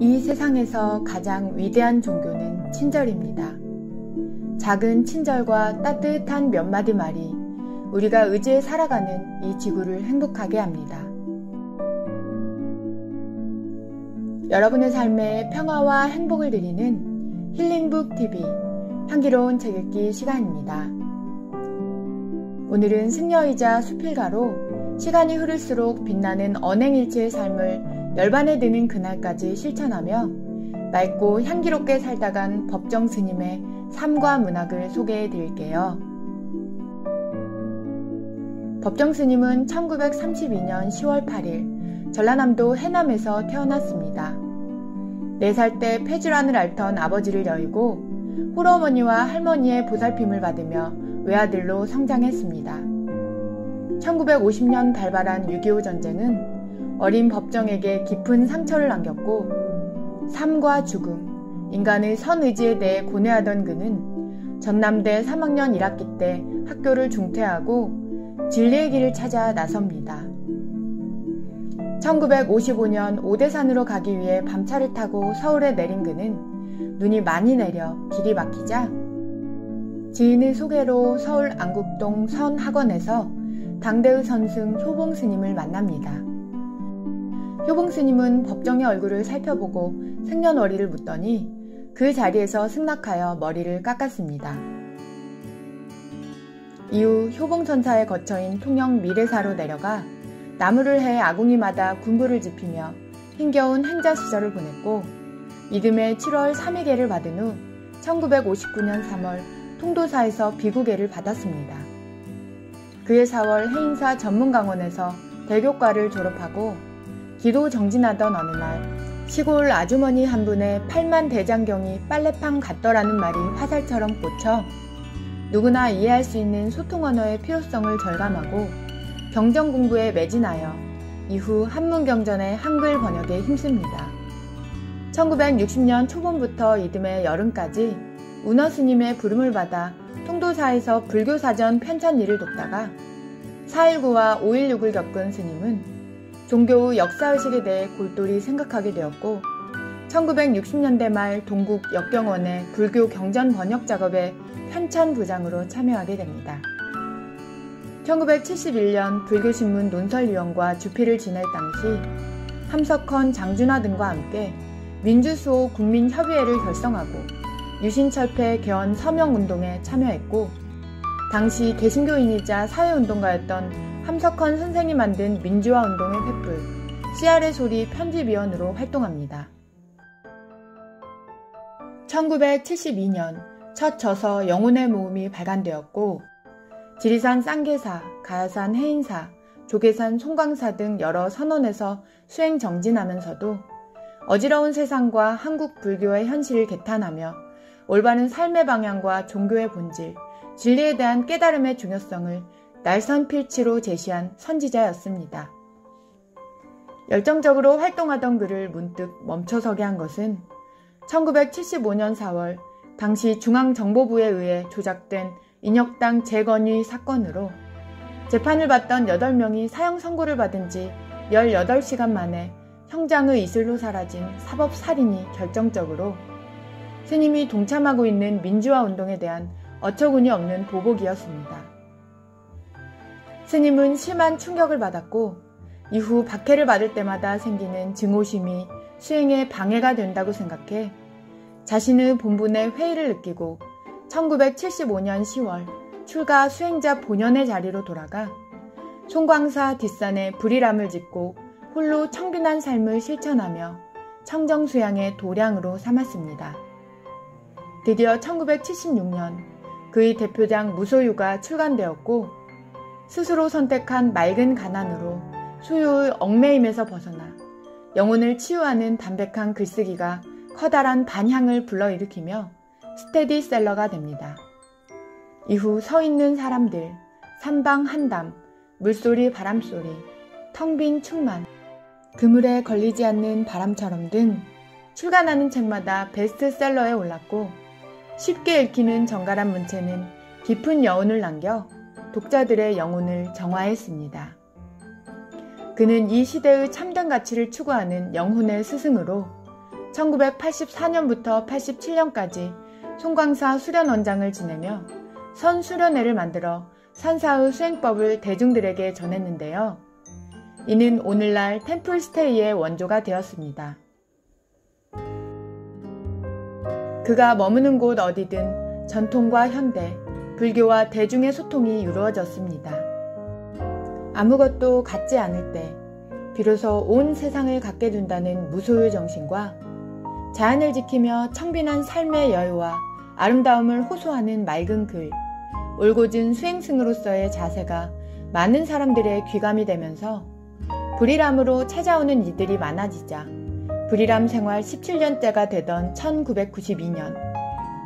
이 세상에서 가장 위대한 종교는 친절입니다. 작은 친절과 따뜻한 몇 마디 말이 우리가 의지해 살아가는 이 지구를 행복하게 합니다. 여러분의 삶에 평화와 행복을 드리는 힐링북TV 향기로운 책 읽기 시간입니다. 오늘은 승려이자 수필가로 시간이 흐를수록 빛나는 언행일치의 삶을 열반에 드는 그날까지 실천하며 맑고 향기롭게 살다간 법정 스님의 삶과 문학을 소개해 드릴게요. 법정 스님은 1932년 10월 8일 전라남도 해남에서 태어났습니다. 4살 때 폐질환을 앓던 아버지를 여의고 홀어머니와 할머니의 보살핌을 받으며 외아들로 성장했습니다. 1950년 발발한 6.25 전쟁은 어린 법정에게 깊은 상처를 남겼고 삶과 죽음, 인간의 선의지에 대해 고뇌하던 그는 전남대 3학년 1학기 때 학교를 중퇴하고 진리의 길을 찾아 나섭니다. 1955년 오대산으로 가기 위해 밤차를 타고 서울에 내린 그는 눈이 많이 내려 길이 막히자 지인의 소개로 서울 안국동 선학원에서 당대의 선승 효봉 스님을 만납니다. 효봉 스님은 법정의 얼굴을 살펴보고 생년월일을 묻더니 그 자리에서 승낙하여 머리를 깎았습니다. 이후 효봉 천사의 거처인 통영 미래사로 내려가 나무를 해 아궁이마다 군부를 지피며 힘겨운 행자 시절을 보냈고 이듬해 7월 3위계를 받은 후 1959년 3월 통도사에서 비구계를 받았습니다. 그해 4월 해인사 전문강원에서 대교과를 졸업하고 기도 정진하던 어느 날 시골 아주머니 한 분의 8만 대장경이 빨래판 같더라는 말이 화살처럼 꽂혀 누구나 이해할 수 있는 소통 언어의 필요성을 절감하고 경전 공부에 매진하여 이후 한문경전의 한글 번역에 힘씁니다. 1960년 초봄부터 이듬해 여름까지 운어 스님의 부름을 받아 통도사에서 불교사전 편찬 일을 돕다가 4.19와 5.16을 겪은 스님은 종교의 역사의식에 대해 골똘히 생각하게 되었고 1960년대 말 동국 역경원의 불교 경전 번역 작업에 편찬 부장으로 참여하게 됩니다. 1971년 불교신문 논설위원과 주필을 지낼 당시 함석헌, 장준하 등과 함께 민주수호 국민협의회를 결성하고 유신철폐 개헌 서명운동에 참여했고 당시 개신교인이자 사회운동가였던 함석헌 선생이 만든 민주화운동의 횃불, CR의 소리 편집위원으로 활동합니다. 1972년 첫 저서 영혼의 모음이 발간되었고 지리산 쌍계사, 가야산 해인사, 조계산 송광사 등 여러 선원에서 수행 정진하면서도 어지러운 세상과 한국 불교의 현실을 개탄하며 올바른 삶의 방향과 종교의 본질, 진리에 대한 깨달음의 중요성을 날선 필치로 제시한 선지자였습니다. 열정적으로 활동하던 그를 문득 멈춰서게 한 것은 1975년 4월 당시 중앙정보부에 의해 조작된 인혁당 재건의 사건으로 재판을 받던 8명이 사형 선고를 받은 지 18시간 만에 형장의 이슬로 사라진 사법살인이 결정적으로 스님이 동참하고 있는 민주화 운동에 대한 어처구니 없는 보복이었습니다. 스님은 심한 충격을 받았고 이후 박해를 받을 때마다 생기는 증오심이 수행에 방해가 된다고 생각해 자신의 본분에 회의를 느끼고 1975년 10월 출가 수행자 본연의 자리로 돌아가 송광사 뒷산에 불이람을 짓고 홀로 청빈한 삶을 실천하며 청정수양의 도량으로 삼았습니다. 드디어 1976년 그의 대표작 무소유가 출간되었고 스스로 선택한 맑은 가난으로 소유의 얽매임에서 벗어나 영혼을 치유하는 담백한 글쓰기가 커다란 반향을 불러일으키며 스테디셀러가 됩니다. 이후 서 있는 사람들, 삼방 한담, 물소리 바람소리, 텅 빈 충만, 그물에 걸리지 않는 바람처럼 등 출간하는 책마다 베스트셀러에 올랐고 쉽게 읽히는 정갈한 문체는 깊은 여운을 남겨 독자들의 영혼을 정화했습니다. 그는 이 시대의 참된 가치를 추구하는 영혼의 스승으로 1984년부터 87년까지 송광사 수련원장을 지내며 선수련회를 만들어 산사의 수행법을 대중들에게 전했는데요. 이는 오늘날 템플스테이의 원조가 되었습니다. 그가 머무는 곳 어디든 전통과 현대, 불교와 대중의 소통이 이루어졌습니다. 아무것도 갖지 않을 때 비로소 온 세상을 갖게 된다는 무소유 정신과 자연을 지키며 청빈한 삶의 여유와 아름다움을 호소하는 맑은 글, 올곧은 수행승으로서의 자세가 많은 사람들의 귀감이 되면서 불일함으로 찾아오는 이들이 많아지자 불일함 생활 17년째가 되던 1992년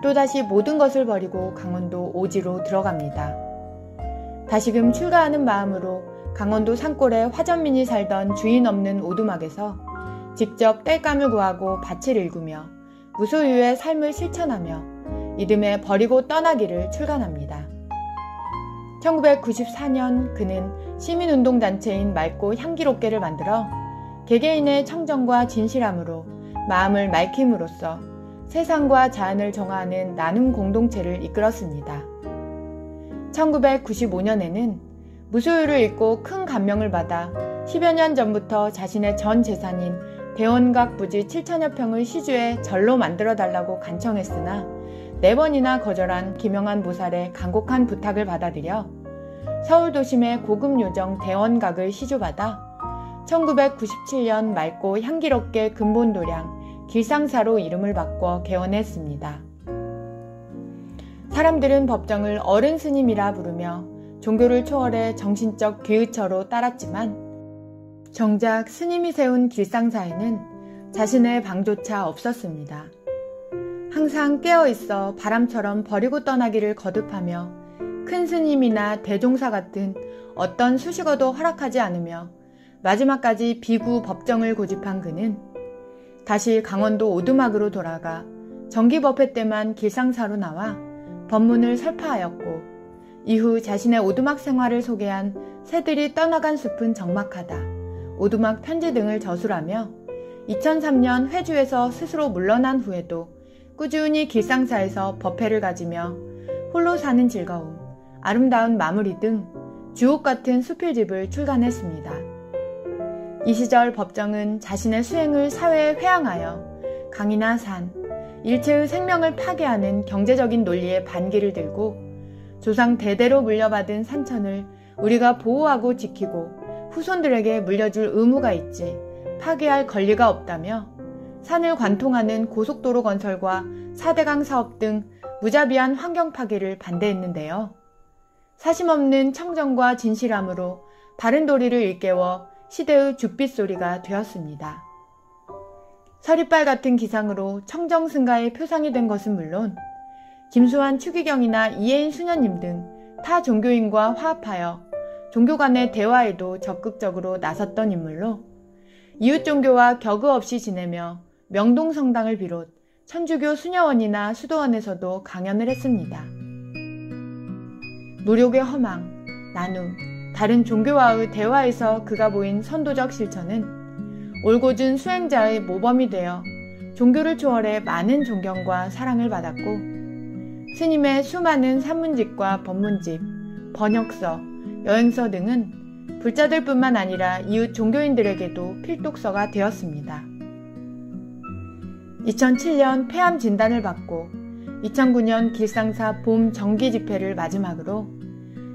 또다시 모든 것을 버리고 강원도 오지로 들어갑니다. 다시금 출가하는 마음으로 강원도 산골에 화전민이 살던 주인 없는 오두막에서 직접 땔감을 구하고 밭을 일구며 무소유의 삶을 실천하며 이듬해 버리고 떠나기를 출간합니다. 1994년 그는 시민운동단체인 맑고 향기롭게를 만들어 개개인의 청정과 진실함으로 마음을 맑힘으로써 세상과 자연을 정화하는 나눔 공동체를 이끌었습니다. 1995년에는 무소유를 읽고 큰 감명을 받아 10여 년 전부터 자신의 전 재산인 대원각 부지 7천여 평을 시주에 절로 만들어달라고 간청했으나 4번이나 거절한 김영한 보살의 간곡한 부탁을 받아들여 서울 도심의 고급 요정 대원각을 시주받아 1997년 맑고 향기롭게 근본도량 길상사로 이름을 바꿔 개원했습니다. 사람들은 법정을 어른 스님이라 부르며 종교를 초월해 정신적 귀의처로 따랐지만 정작 스님이 세운 길상사에는 자신의 방조차 없었습니다. 항상 깨어있어 바람처럼 버리고 떠나기를 거듭하며 큰 스님이나 대종사 같은 어떤 수식어도 허락하지 않으며 마지막까지 비구 법정을 고집한 그는 다시 강원도 오두막으로 돌아가 정기법회 때만 길상사로 나와 법문을 설파하였고 이후 자신의 오두막 생활을 소개한 새들이 떠나간 숲은 적막하다, 오두막 편지 등을 저술하며 2003년 회주에서 스스로 물러난 후에도 꾸준히 길상사에서 법회를 가지며 홀로 사는 즐거움, 아름다운 마무리 등 주옥 같은 수필집을 출간했습니다. 이 시절 법정은 자신의 수행을 사회에 회항하여 강이나 산, 일체의 생명을 파괴하는 경제적인 논리에 반기를 들고 조상 대대로 물려받은 산천을 우리가 보호하고 지키고 후손들에게 물려줄 의무가 있지 파괴할 권리가 없다며 산을 관통하는 고속도로 건설과 4대강 사업 등 무자비한 환경 파괴를 반대했는데요. 사심없는 청정과 진실함으로 바른 도리를 일깨워 시대의 죽빗소리가 되었습니다. 서리빨 같은 기상으로 청정승가의 표상이 된 것은 물론 김수환 추기경이나 이혜인 수녀님 등 타 종교인과 화합하여 종교 간의 대화에도 적극적으로 나섰던 인물로 이웃 종교와 격의 없이 지내며 명동성당을 비롯 천주교 수녀원이나 수도원에서도 강연을 했습니다. 무력의 허망, 나눔, 다른 종교와의 대화에서 그가 보인 선도적 실천은 올곧은 수행자의 모범이 되어 종교를 초월해 많은 존경과 사랑을 받았고 스님의 수많은 산문집과 법문집, 번역서, 여행서 등은 불자들뿐만 아니라 이웃 종교인들에게도 필독서가 되었습니다. 2007년 폐암 진단을 받고 2009년 길상사 봄 정기 집회를 마지막으로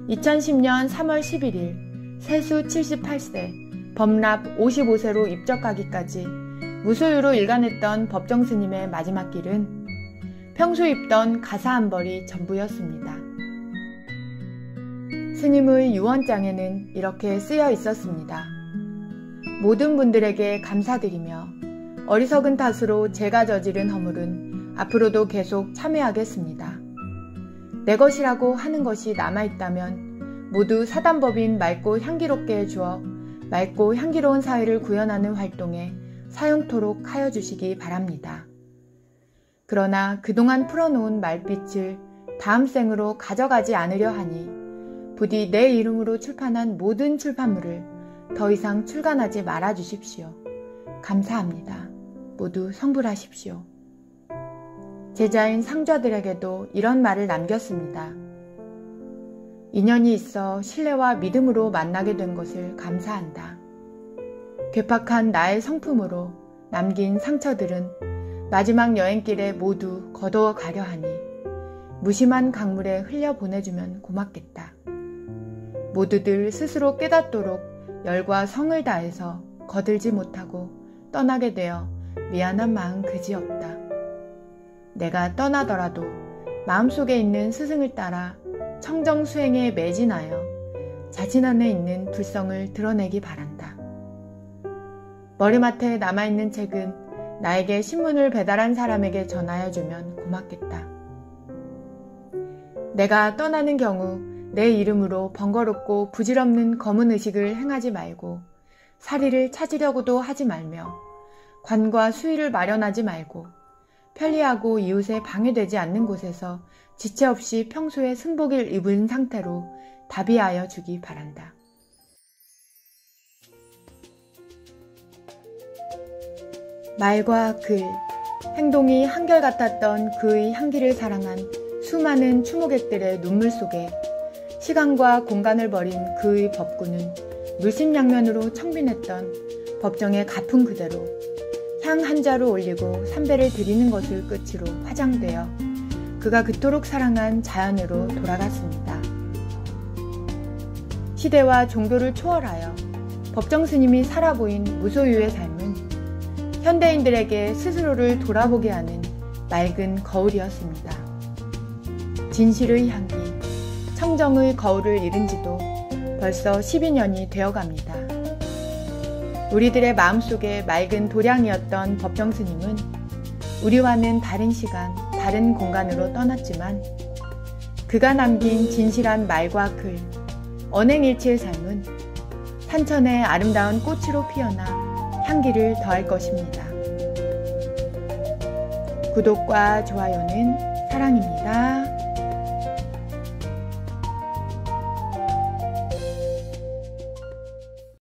2010년 3월 11일 세수 78세, 법납 55세로 입적하기까지 무소유로 일관했던 법정스님의 마지막 길은 평소 입던 가사 한 벌이 전부였습니다. 스님의 유언장에는 이렇게 쓰여 있었습니다. 모든 분들에게 감사드리며 어리석은 탓으로 제가 저지른 허물은 앞으로도 계속 참회하겠습니다. 내 것이라고 하는 것이 남아있다면 모두 사단법인 맑고 향기롭게 해주어 맑고 향기로운 사회를 구현하는 활동에 사용토록 하여 주시기 바랍니다. 그러나 그동안 풀어놓은 말빛을 다음 생으로 가져가지 않으려 하니 부디 내 이름으로 출판한 모든 출판물을 더 이상 출간하지 말아 주십시오. 감사합니다. 모두 성불하십시오. 제자인 상좌들에게도 이런 말을 남겼습니다. 인연이 있어 신뢰와 믿음으로 만나게 된 것을 감사한다. 괴팍한 나의 성품으로 남긴 상처들은 마지막 여행길에 모두 거두어 가려 하니 무심한 강물에 흘려보내주면 고맙겠다. 모두들 스스로 깨닫도록 열과 성을 다해서 거들지 못하고 떠나게 되어 미안한 마음 그지없다. 내가 떠나더라도 마음속에 있는 스승을 따라 청정수행에 매진하여 자신 안에 있는 불성을 드러내기 바란다. 머리맡에 남아있는 책은 나에게 신문을 배달한 사람에게 전하여주면 고맙겠다. 내가 떠나는 경우 내 이름으로 번거롭고 부질없는 검은 의식을 행하지 말고 사리를 찾으려고도 하지 말며 관과 수의를 마련하지 말고 편리하고 이웃에 방해되지 않는 곳에서 지체 없이 평소에 승복을 입은 상태로 다비하여 주기 바란다. 말과 글, 행동이 한결같았던 그의 향기를 사랑한 수많은 추모객들의 눈물 속에 시간과 공간을 버린 그의 법구는 물심양면으로 청빈했던 법정의 가풍 그대로 향 한 자루 올리고 삼배를 드리는 것을 끝으로 화장되어 그가 그토록 사랑한 자연으로 돌아갔습니다. 시대와 종교를 초월하여 법정 스님이 살아보인 무소유의 삶은 현대인들에게 스스로를 돌아보게 하는 맑은 거울이었습니다. 진실의 향기, 청정의 거울을 잃은 지도 벌써 12년이 되어갑니다. 우리들의 마음속에 맑은 도량이었던 법정 스님은 우리와는 다른 시간, 다른 공간으로 떠났지만 그가 남긴 진실한 말과 글, 언행일치의 삶은 산천의 아름다운 꽃으로 피어나 향기를 더할 것입니다. 구독과 좋아요는 사랑입니다.